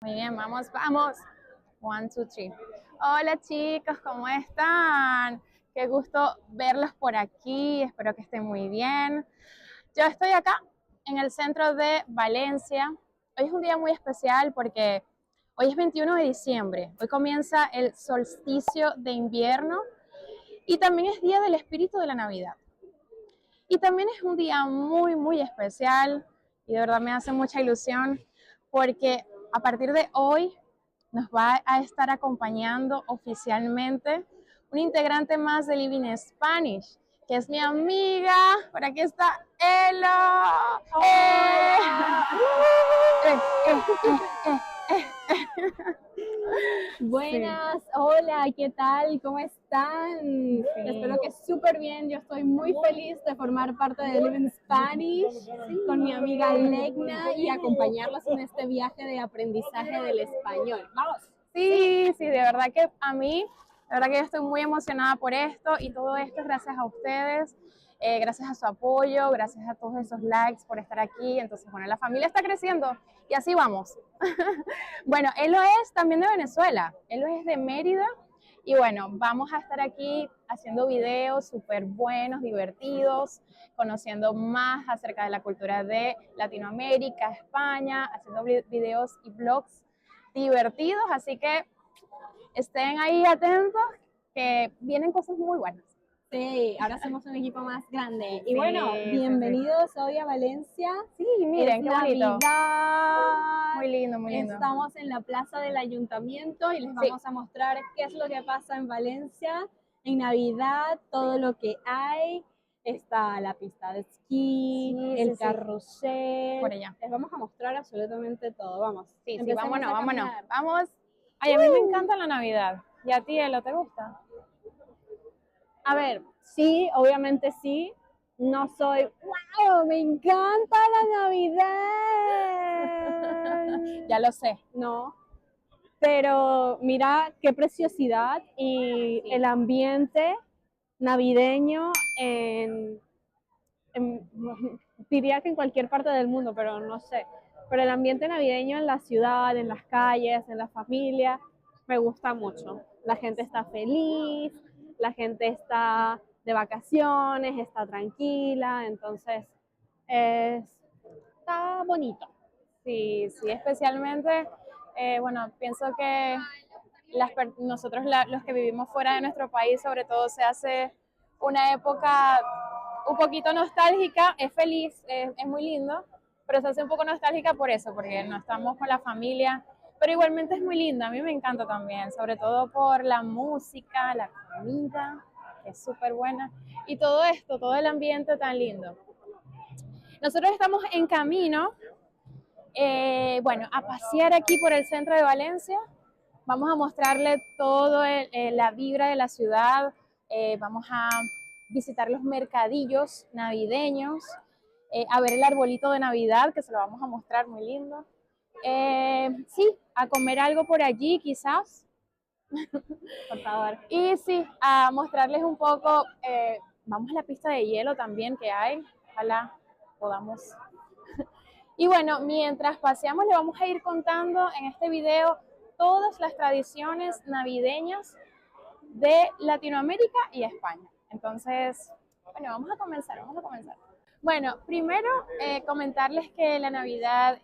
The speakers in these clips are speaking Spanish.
Muy bien, vamos, vamos. One, two, three. Hola chicos, ¿cómo están? Qué gusto verlos por aquí, espero que estén muy bien. Yo estoy acá en el centro de Valencia. Hoy es un día muy especial porque hoy es 21 de diciembre. Hoy comienza el solsticio de invierno y también es día del espíritu de la Navidad. Y también es un día muy, muy especial y de verdad me hace mucha ilusión porque a partir de hoy nos va a estar acompañando oficialmente un integrante más de Living Spanish, que es mi amiga. Por aquí está Elo. Sí, Buenas, hola, ¿qué tal? ¿Cómo están? sí. Espero que súper bien. Yo estoy muy feliz de formar parte de Living Spanish con mi amiga Legna y acompañarlos en este viaje de aprendizaje del español. ¡Vamos! Sí, sí, de verdad que a mí, de verdad que yo estoy muy emocionada por esto y todo esto es gracias a ustedes, gracias a su apoyo, gracias a todos esos likes por estar aquí. Entonces, bueno, la familia está creciendo y así vamos. Bueno, él lo es también de Venezuela, él lo es de Mérida y bueno, vamos a estar aquí haciendo videos súper buenos, divertidos, conociendo más acerca de la cultura de Latinoamérica, España, haciendo videos y vlogs divertidos, así que estén ahí atentos que vienen cosas muy buenas. Sí, ahora somos un equipo más grande. Y Sí, bueno, sí, sí. bienvenidos hoy a Valencia. Sí, Es miren, qué bonito. Navidad. Muy lindo, muy lindo. Estamos en la plaza del ayuntamiento y les Sí, vamos a mostrar qué es lo que pasa en Valencia en Navidad, todo lo que hay. Está la pista de esquí, sí, el sí, sí, por carrusel. allá. Les vamos a mostrar absolutamente todo. Vamos, Sí, sí, empecemos vámonos, a vámonos. caminar. Vamos. Ay, a mí me encanta la Navidad. ¿Y a ti, Elo, te gusta? A ver, sí, obviamente sí. No soy, wow, me encanta la Navidad. Ya lo sé. No, pero mira qué preciosidad y Sí, el ambiente navideño diría que en cualquier parte del mundo, pero no sé. Pero el ambiente navideño en la ciudad, en las calles, en la familia, me gusta mucho. La gente está feliz, la gente está de vacaciones, está tranquila, entonces está bonito. sí, sí, especialmente, bueno, pienso que nosotros los que vivimos fuera de nuestro país, sobre todo se hace una época un poquito nostálgica, es feliz, es muy lindo, pero se hace un poco nostálgica por eso, porque no estamos con la familia, pero igualmente es muy linda, a mí me encanta también, sobre todo por la música, la comida, que es súper buena, y todo esto, todo el ambiente tan lindo. Nosotros estamos en camino, bueno, a pasear aquí por el centro de Valencia. Vamos a mostrarle todo la vibra de la ciudad. Vamos a visitar los mercadillos navideños, a ver el arbolito de Navidad, que se lo vamos a mostrar muy lindo. Sí, a comer algo por allí quizás. Por favor. Y sí, a mostrarles un poco, vamos a la pista de hielo también que hay. Ojalá podamos. Y bueno, mientras paseamos le vamos a ir contando en este video todas las tradiciones navideñas de Latinoamérica y España. Entonces, bueno, vamos a comenzar, vamos a comenzar. Bueno, primero comentarles que la Navidad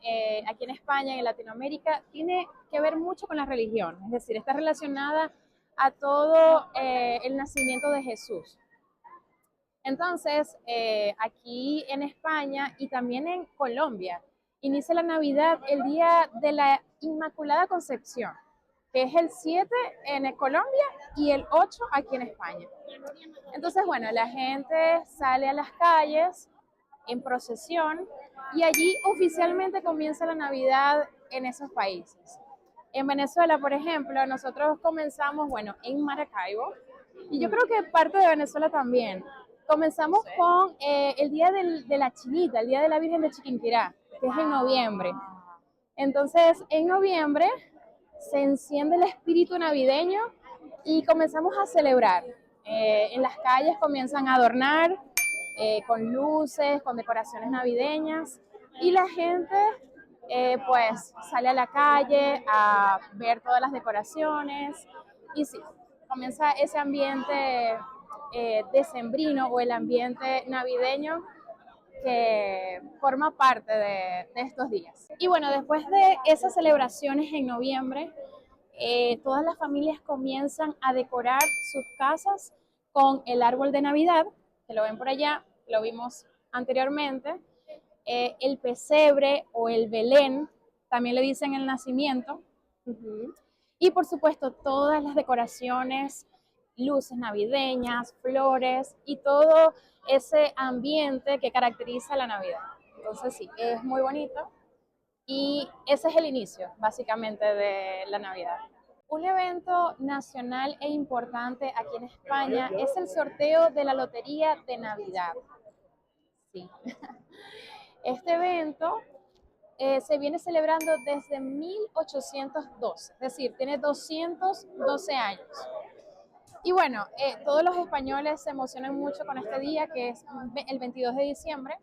aquí en España y en Latinoamérica tiene que ver mucho con la religión, es decir, está relacionada a todo el nacimiento de Jesús. Entonces, aquí en España y también en Colombia, inicia la Navidad el día de la Inmaculada Concepción, que es el 7 en Colombia y el 8 aquí en España. Entonces, bueno, la gente sale a las calles en procesión y allí oficialmente comienza la Navidad en esos países. En Venezuela, por ejemplo, nosotros comenzamos, bueno, en Maracaibo, y yo creo que parte de Venezuela también. Comenzamos con el Día de la Chinita, el Día de la Virgen de Chiquinquirá, que es en noviembre. Entonces, en noviembre se enciende el espíritu navideño y comenzamos a celebrar. En las calles comienzan a adornar con luces, con decoraciones navideñas y la gente pues sale a la calle a ver todas las decoraciones y sí, comienza ese ambiente decembrino o el ambiente navideño que forma parte de estos días. Y bueno, después de esas celebraciones en noviembre, todas las familias comienzan a decorar sus casas con el árbol de Navidad, que lo ven por allá, lo vimos anteriormente, el pesebre o el Belén, también le dicen el nacimiento, y por supuesto todas las decoraciones, luces navideñas, flores y todo ese ambiente que caracteriza la Navidad. Entonces sí, es muy bonito y ese es el inicio básicamente de la Navidad. Un evento nacional e importante aquí en España es el sorteo de la Lotería de Navidad. Sí. Este evento se viene celebrando desde 1812, es decir, tiene 212 años. Y bueno, todos los españoles se emocionan mucho con este día, que es el 22 de diciembre.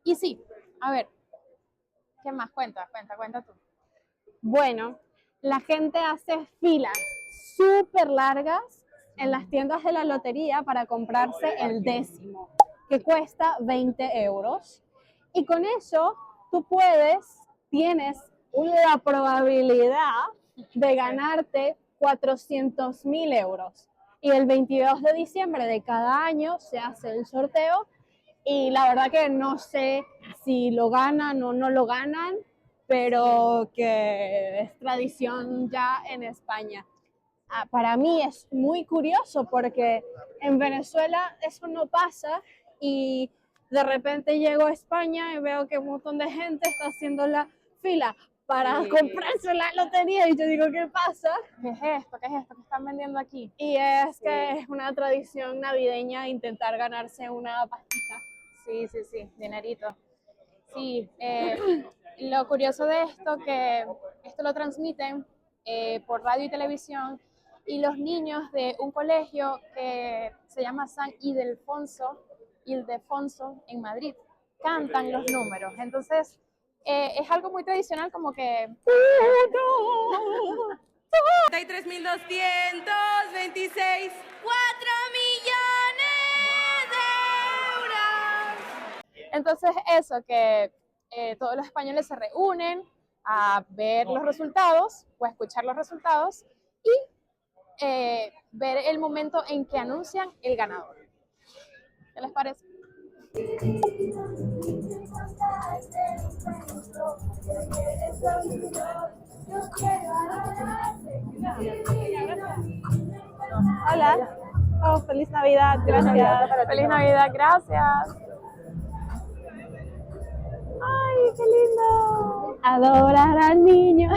Y sí, a ver, ¿qué más? Cuenta tú. Bueno, la gente hace filas súper largas en las tiendas de la lotería para comprarse el décimo, que cuesta 20 euros. Y con eso tú tienes la probabilidad de ganarte 400.000 euros. Y el 22 de diciembre de cada año se hace el sorteo y la verdad que no sé si lo ganan o no lo ganan, pero que es tradición ya en España. Para mí es muy curioso porque en Venezuela eso no pasa y de repente llego a España y veo que un montón de gente está haciendo la fila para comprarse la lotería y yo digo, ¿qué pasa? ¿Qué es esto? ¿Qué es esto que están vendiendo aquí? Y es que es una tradición navideña intentar ganarse una pastita. Sí, dinerito. Sí, lo curioso de esto que esto lo transmiten por radio y televisión y los niños de un colegio que se llama San Ildefonso en Madrid cantan los números. Entonces, es algo muy tradicional como que... 33.226, 4 millones de euros. Entonces, eso, que todos los españoles se reúnen a ver los resultados o a escuchar los resultados y ver el momento en que anuncian el ganador. ¿Qué les parece? Hola. Oh, feliz Navidad, gracias. Feliz Navidad, gracias. ¡Ay, qué lindo! Adorar al niño.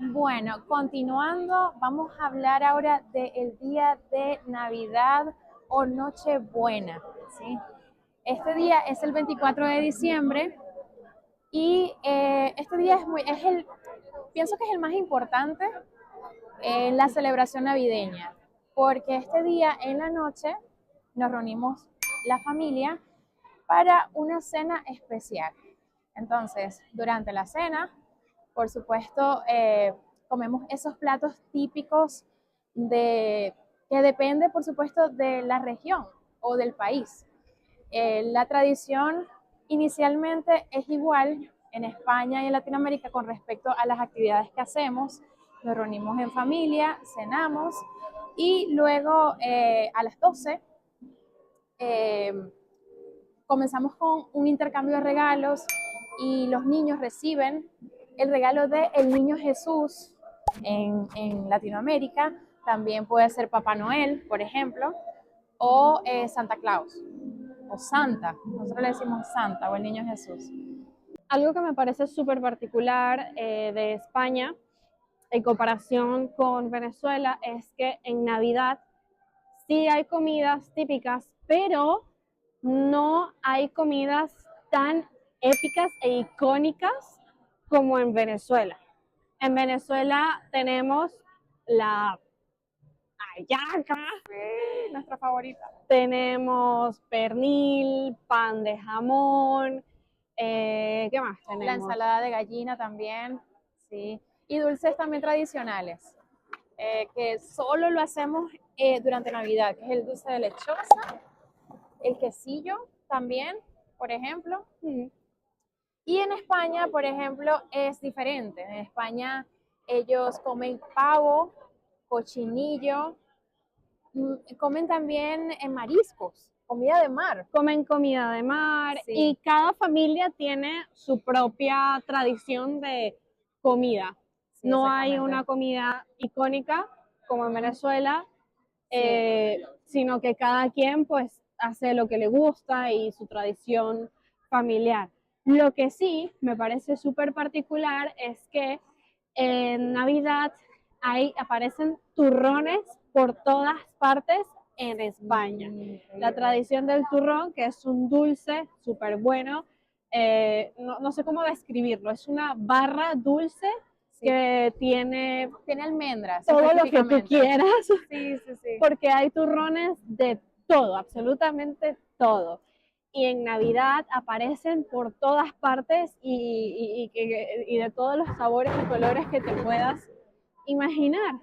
Bueno, continuando, vamos a hablar ahora del día de Navidad o Nochebuena, ¿sí? Este día es el 24 de diciembre y este día pienso que es el más importante en la celebración navideña, porque este día en la noche nos reunimos la familia para una cena especial. Entonces, durante la cena, por supuesto, comemos esos platos típicos que depende, por supuesto, de la región o del país. La tradición inicialmente es igual en España y en Latinoamérica con respecto a las actividades que hacemos. Nos reunimos en familia, cenamos y luego a las 12 eh, comenzamos con un intercambio de regalos y los niños reciben el regalo de el Niño Jesús en Latinoamérica. También puede ser Papá Noel, por ejemplo, o Santa Claus, o Santa. Nosotros le decimos Santa o el Niño Jesús. Algo que me parece súper particular de España en comparación con Venezuela es que en Navidad sí hay comidas típicas, pero no hay comidas tan épicas e icónicas como en Venezuela. En Venezuela tenemos la hallaca, Nuestra favorita. tenemos pernil, pan de jamón, ¿qué más La tenemos? ensalada de gallina también, sí. Y dulces también tradicionales, que solo lo hacemos durante Navidad, que es el dulce de lechosa, el quesillo también, por ejemplo. Mm, Y en España, por ejemplo, es diferente. En España ellos comen pavo, cochinillo, comen también mariscos, comida de mar. Comen comida de mar Sí, y cada familia tiene su propia tradición de comida. sí, No hay exactamente. una comida icónica como en Venezuela, Sí. sino que cada quien pues hace lo que le gusta y su tradición familiar. Lo que sí me parece súper particular es que en Navidad aparecen turrones por todas partes en España. La tradición del turrón, que es un dulce súper bueno, no sé cómo describirlo, es una barra dulce Sí. que tiene Tiene almendras, todo lo que tú específicamente. quieras, Sí, sí, sí. porque hay turrones de todo, absolutamente todo. Y en Navidad aparecen por todas partes y de todos los sabores y colores que te puedas imaginar.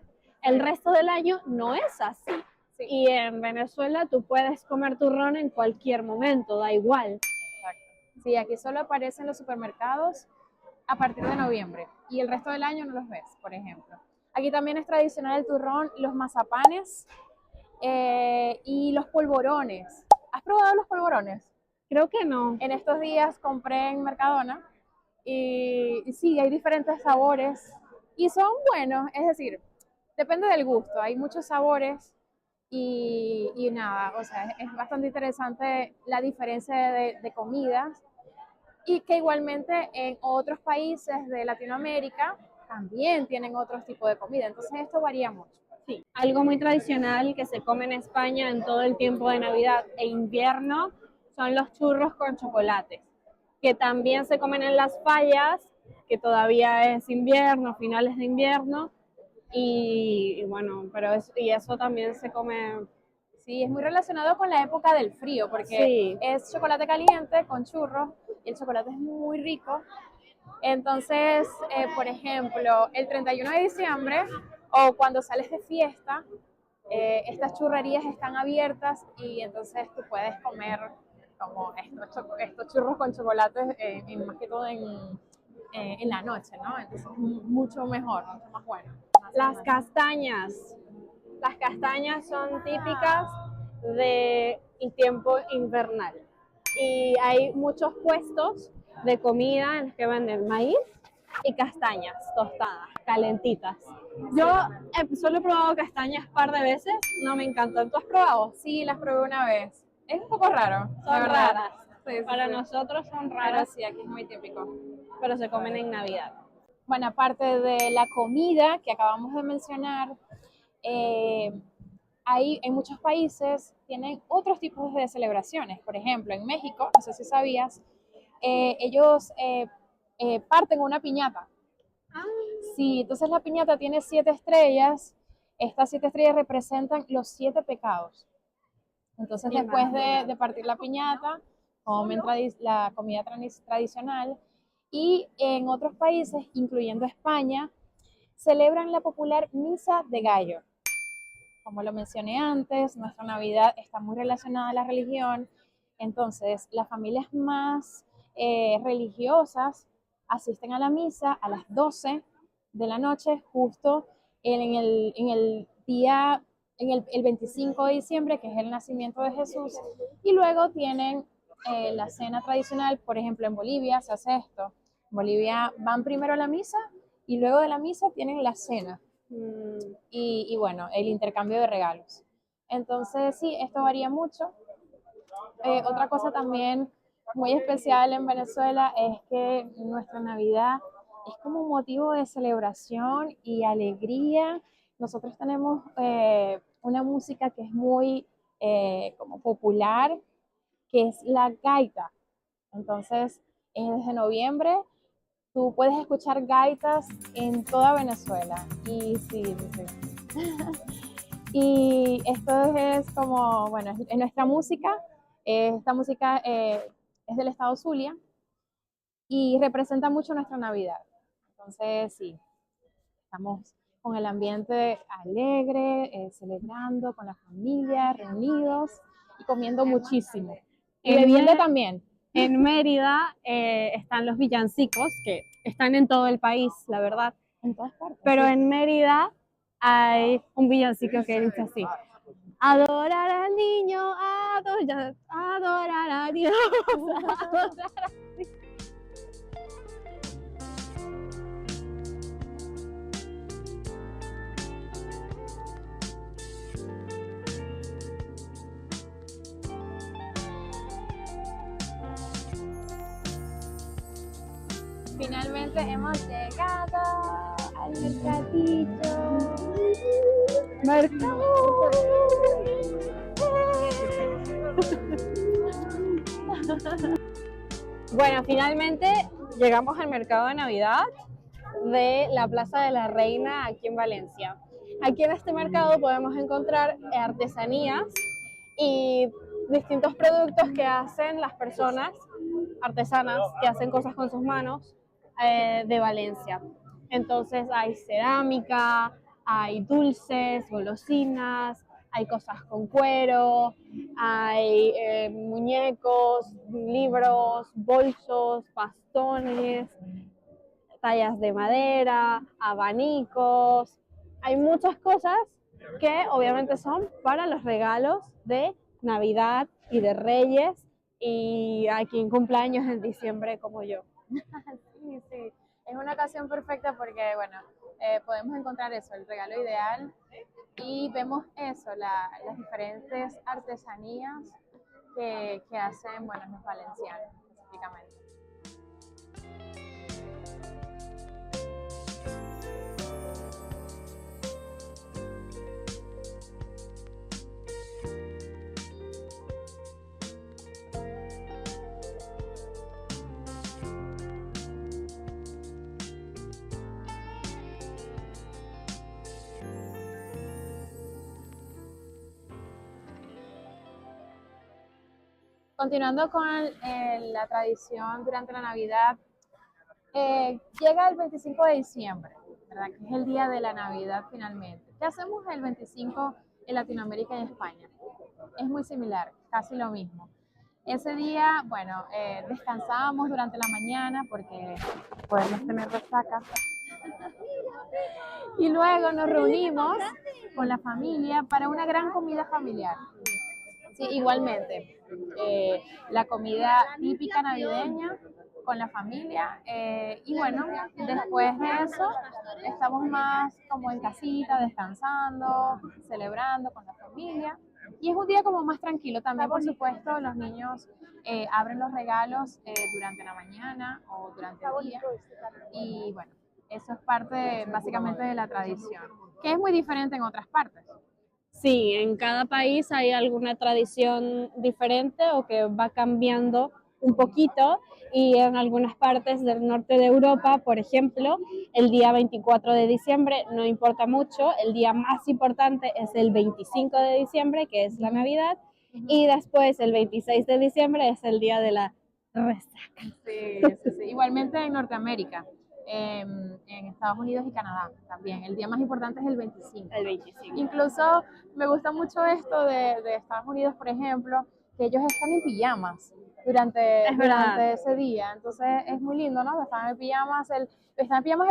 El resto del año no es así. Sí. Y en Venezuela tú puedes comer turrón en cualquier momento, da igual. Exacto. Sí, aquí solo aparecen en los supermercados a partir de noviembre y el resto del año no los ves, por ejemplo. Aquí también es tradicional el turrón, los mazapanes y los polvorones. ¿Has probado los polvorones? Creo que no. En estos días compré en Mercadona y sí, hay diferentes sabores y son buenos, es decir, depende del gusto, hay muchos sabores y nada, o sea, es bastante interesante la diferencia de comidas y que igualmente en otros países de Latinoamérica también tienen otros tipos de comida, entonces esto varía mucho. Sí, algo muy tradicional que se come en España en todo el tiempo de Navidad e invierno son los churros con chocolate, que también se comen en las fallas, que todavía es invierno, finales de invierno, y bueno, y eso también se come. Sí, es muy relacionado con la época del frío, porque Sí, es chocolate caliente con churros y el chocolate es muy rico. Entonces, por ejemplo, el 31 de diciembre o cuando sales de fiesta, estas churrerías están abiertas y entonces tú puedes comer como estos churros con chocolate, más que todo en la noche, ¿no? Entonces es mucho mejor, mucho más bueno. las castañas. Las castañas son típicas del tiempo invernal. Y hay muchos puestos de comida en los que venden maíz y castañas tostadas, calentitas. Yo solo he probado castañas un par de veces, no me encantan. ¿Tú has probado? Sí, las probé una vez. Es un poco raro, la Son verdad. raras. Sí, sí, Para sí. nosotros son Pero raras, sí, aquí es muy típico. pero se comen en Navidad. Bueno, aparte de la comida que acabamos de mencionar, eh, hay en muchos países tienen otros tipos de celebraciones. Por ejemplo, en México, no sé si sabías, ellos parten una piñata. Sí, entonces la piñata tiene 7 estrellas. Estas 7 estrellas representan los 7 pecados. Entonces, después de partir la piñata, comen la comida tradicional y en otros países, incluyendo España, celebran la popular Misa de Gallo. Como lo mencioné antes, nuestra Navidad está muy relacionada a la religión, entonces las familias más religiosas asisten a la misa a las 12 de la noche, justo en el día, el 25 de diciembre, que es el nacimiento de Jesús, y luego tienen la cena tradicional. Por ejemplo, en Bolivia se hace esto. En Bolivia van primero a la misa y luego de la misa tienen la cena y bueno, el intercambio de regalos. Entonces, sí, esto varía mucho. Otra cosa también muy especial en Venezuela es que nuestra Navidad es como un motivo de celebración y alegría. Nosotros tenemos una música que es muy como popular, que es la gaita. Entonces, desde noviembre tú puedes escuchar gaitas en toda Venezuela. Y sí, sí, sí. Y esto es como, bueno, es nuestra música. Esta música es del estado Zulia y representa mucho nuestra Navidad. Entonces, sí, estamos con el ambiente alegre, celebrando con la familia, reunidos y comiendo muchísimo. Y bebiendo también. En Mérida están los villancicos, que están en todo el país, la verdad. En todas partes. Pero sí. en Mérida hay un villancico que dice así: adorar al niño, adorar a Dios. Adorar a Dios. Finalmente hemos llegado al mercadillo. Mercado. Bueno, finalmente llegamos al mercado de Navidad de la Plaza de la Reina aquí en Valencia. Aquí en este mercado podemos encontrar artesanías y distintos productos que hacen las personas artesanas que hacen cosas con sus manos de Valencia. Entonces hay cerámica, hay dulces, golosinas, hay cosas con cuero, hay muñecos, libros, bolsos, bastones, tallas de madera, abanicos. Hay muchas cosas que obviamente son para los regalos de Navidad y de Reyes y a quien cumpleaños en diciembre como yo. Sí, sí. Es una ocasión perfecta porque, bueno, podemos encontrar eso, el regalo ideal, y vemos eso, las diferentes artesanías que hacen, bueno, los valencianos específicamente. Continuando con la tradición durante la Navidad, llega el 25 de diciembre, ¿verdad? Que es el día de la Navidad finalmente. ¿Qué hacemos el 25 en Latinoamérica y España? Es muy similar, casi lo mismo. Ese día, bueno, descansamos durante la mañana porque podemos tener resaca. Y luego nos reunimos con la familia para una gran comida familiar. Sí, igualmente, la comida típica navideña con la familia y bueno, después de eso estamos más como en casita, descansando, celebrando con la familia y es un día como más tranquilo. También, por supuesto, los niños abren los regalos durante la mañana o durante el día y bueno, eso es parte básicamente de la tradición, que es muy diferente en otras partes. Sí, en cada país hay alguna tradición diferente o que va cambiando un poquito y en algunas partes del norte de Europa, por ejemplo, el día 24 de diciembre no importa mucho, el día más importante es el 25 de diciembre, que es la Navidad, y después el 26 de diciembre es el día de la resaca. Sí, sí, sí. Igualmente en Norteamérica, en Estados Unidos y Canadá también. El día más importante es el 25. El 25. Incluso me gusta mucho esto de Estados Unidos, por ejemplo, que ellos están en pijamas durante ese día. Entonces es muy lindo, ¿no? Están en pijamas el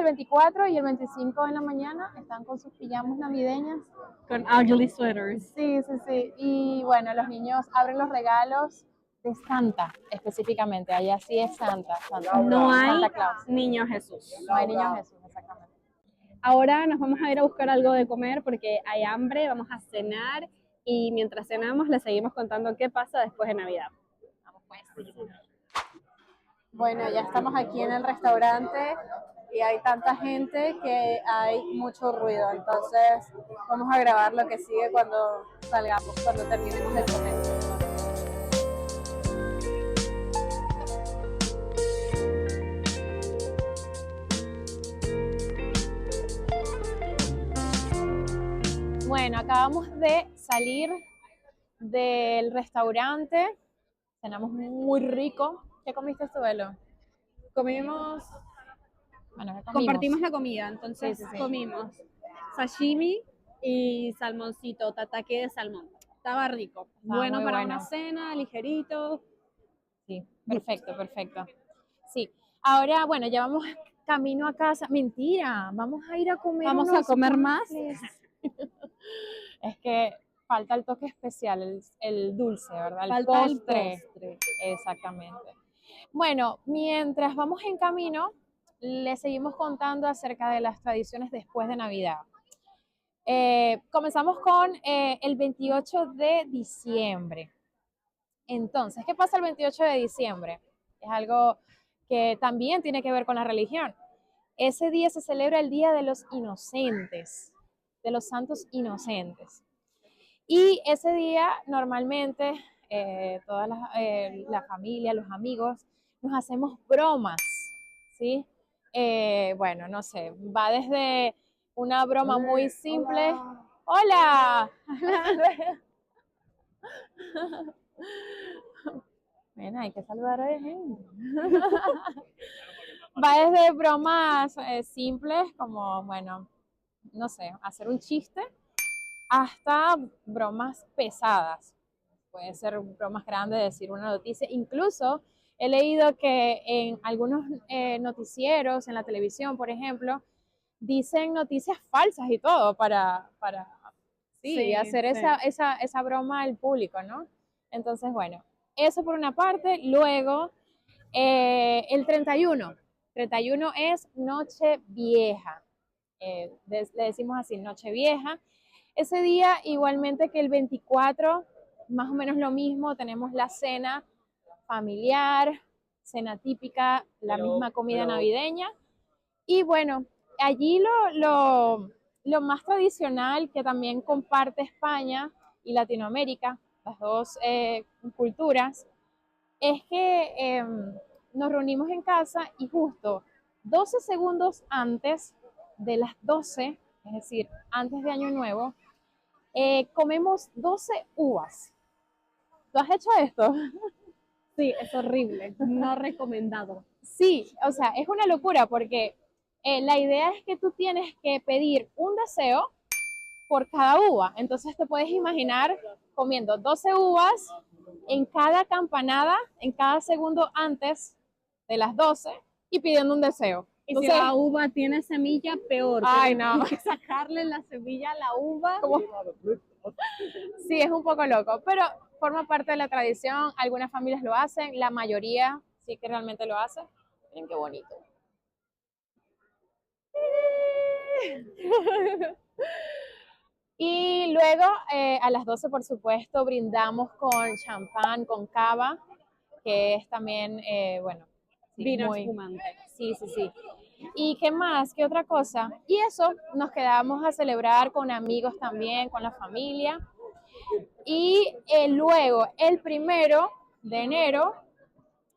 24 y el 25 en la mañana están con sus pijamas navideñas. Con ugly sweaters. Sí, sí, sí. Y bueno, los niños abren los regalos de Santa, específicamente. Allá sí es Santa. No hay Santa Claus. niño Jesús. No hay niño Jesús, exactamente. Ahora nos vamos a ir a buscar algo de comer porque hay hambre, vamos a cenar y mientras cenamos les seguimos contando qué pasa después de Navidad. Vamos pues. Bueno, ya estamos aquí en el restaurante y hay tanta gente que hay mucho ruido, entonces vamos a grabar lo que sigue cuando salgamos, cuando terminemos de comer. Bueno, acabamos de salir del restaurante, cenamos muy rico. ¿Qué comiste tú, Elo? Comimos, Bueno, ¿qué comimos? compartimos la comida, entonces Sí. comimos sashimi y salmoncito, tataki de salmón. Estaba rico, bueno muy para bueno. una cena, ligerito. Sí, perfecto. Sí, ahora, bueno, ya vamos camino a casa. Mentira, vamos a ir a comer Vamos a unos comer más. waffles. Es que falta el toque especial, el dulce, ¿verdad? El Falta el postre. postre. Exactamente. Bueno, mientras vamos en camino, le seguimos contando acerca de las tradiciones después de Navidad. Comenzamos con el 28 de diciembre. Entonces, ¿qué pasa el 28 de diciembre? Es algo que también tiene que ver con la religión. Ese día se celebra el Día de los Inocentes, de los Santos Inocentes. Y ese día normalmente toda la familia, los amigos, nos hacemos bromas, ¿sí? Bueno, no sé, va desde una broma muy simple. ¡Hola! Ven, hay que saludar a la gente. Va desde bromas simples como, bueno, no sé, hacer un chiste, hasta bromas pesadas. Puede ser bromas grandes, decir una noticia. Incluso he leído que en algunos noticieros, en la televisión, por ejemplo, dicen noticias falsas y todo para sí, hacer sí. esa broma al público, ¿no? Entonces, bueno, eso por una parte. Luego, el 31 es Noche Vieja. Le decimos así, Noche Vieja. Ese día, igualmente que el 24, más o menos lo mismo, tenemos la cena familiar, cena típica, la misma comida navideña. Y bueno, allí lo más tradicional que también comparte España y Latinoamérica, las dos culturas, es que nos reunimos en casa y justo 12 segundos antes de las 12, es decir, antes de Año Nuevo, comemos 12 uvas. ¿Tú has hecho esto? Sí, es horrible, no recomendado. Sí, o sea, es una locura porque la idea es que tú tienes que pedir un deseo por cada uva. Entonces te puedes imaginar comiendo 12 uvas en cada campanada, en cada segundo antes de las 12 y pidiendo un deseo. Y Entonces, si la uva tiene semilla, peor. Ay, no. Hay que sacarle la semilla a la uva. Como... Sí, es un poco loco, pero forma parte de la tradición. Algunas familias lo hacen, la mayoría sí que realmente lo hacen. Miren qué bonito. Y luego a las 12, por supuesto, brindamos con champán, con cava, que es también, bueno, sí, Vino muy... espumante. Sí. ¿Y qué más? ¿Qué otra cosa? Y eso, nos quedamos a celebrar con amigos también, con la familia. Y luego, el 1 de enero,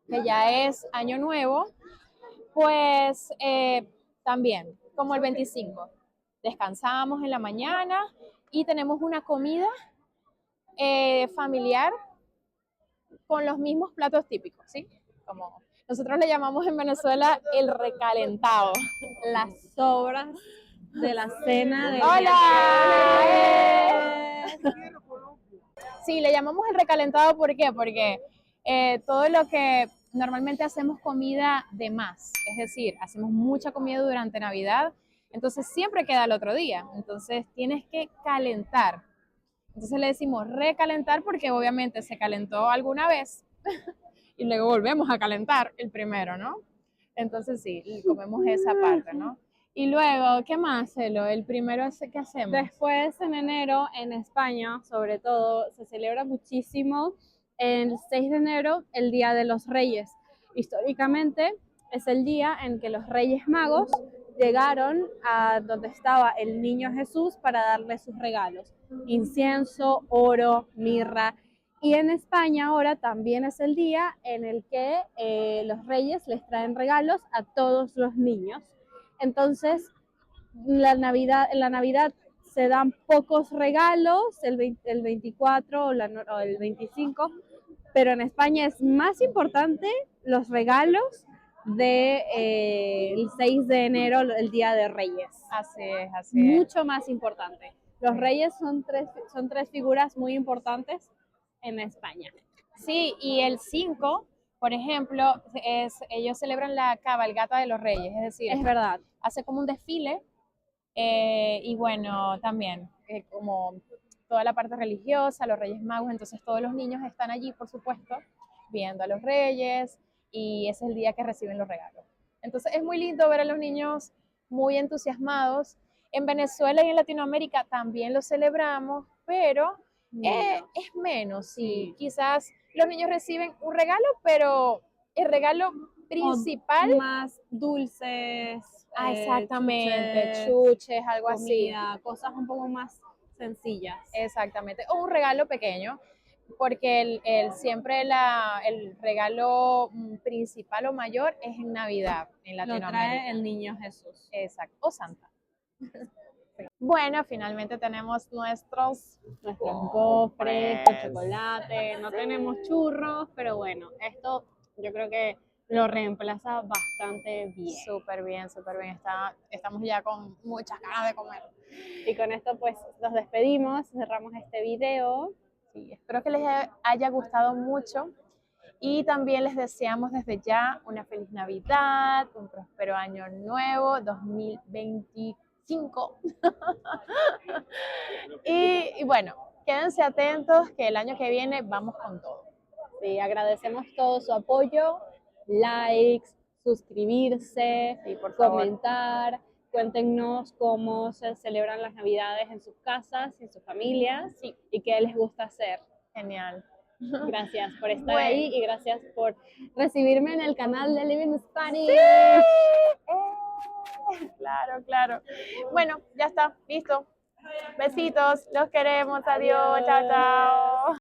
que ya es Año Nuevo, pues también, como el 25, descansamos en la mañana y tenemos una comida familiar con los mismos platos típicos, ¿sí? Como nosotros le llamamos en Venezuela el recalentado. Las sobras de la cena del ¡Hola! día. Sí, le llamamos el recalentado, ¿por qué? Porque todo lo que normalmente hacemos comida de más, es decir, hacemos mucha comida durante Navidad, entonces siempre queda el otro día, entonces tienes que calentar. Entonces le decimos recalentar porque obviamente se calentó alguna vez y luego volvemos a calentar el primero, ¿no? Entonces sí, comemos esa parte, ¿no? Y luego, ¿qué más, Celo? El primero, ¿qué hacemos? Después, en enero, en España, sobre todo, se celebra muchísimo el 6 de enero, el Día de los Reyes. Históricamente es el día en que los Reyes Magos llegaron a donde estaba el niño Jesús para darle sus regalos, incienso, oro, mirra. Y en España ahora también es el día en el que los reyes les traen regalos a todos los niños. Entonces, en la Navidad se dan pocos regalos, el 24 o el 25, pero en España es más importante los regalos el 6 de enero, el Día de Reyes. Así es, así es. Mucho más importante. Los reyes son tres figuras muy importantes en España. Sí, y el 5, por ejemplo, ellos celebran la cabalgata de los reyes, es decir, Es verdad. hace como un desfile y bueno, también como toda la parte religiosa, los Reyes Magos, entonces todos los niños están allí, por supuesto, viendo a los reyes y ese es el día que reciben los regalos. Entonces es muy lindo ver a los niños muy entusiasmados. En Venezuela y en Latinoamérica también lo celebramos, pero es menos, sí. Quizás los niños reciben un regalo, pero el regalo principal... O más dulces. Exactamente, chuches, algo comida, así. cosas un poco más sencillas. Exactamente, o un regalo pequeño, porque siempre el regalo principal o mayor es en Navidad, en Lo Latinoamérica. trae el niño Jesús. Exacto, o Santa. Bueno, finalmente tenemos nuestros Gofres de chocolate, no tenemos churros, pero bueno, esto yo creo que lo reemplaza bastante bien. Súper bien, súper bien. Estamos ya con muchas ganas de comer. Y con esto pues nos despedimos, cerramos este video. Sí, espero que les haya gustado mucho y también les deseamos desde ya una feliz Navidad, un próspero año nuevo 2025. y bueno, quédense atentos que el año que viene vamos con todo. Sí, agradecemos todo su apoyo, likes, suscribirse, Sí, por favor. comentar. Cuéntenos cómo se celebran las Navidades en sus casas, en sus familias, Sí. y qué les gusta hacer. Genial. Gracias por estar Bueno. ahí y gracias por recibirme en el canal de Living Spanish. ¡Sí! Claro, claro. Bueno, ya está, listo. Besitos, los queremos, adiós, chao, chao.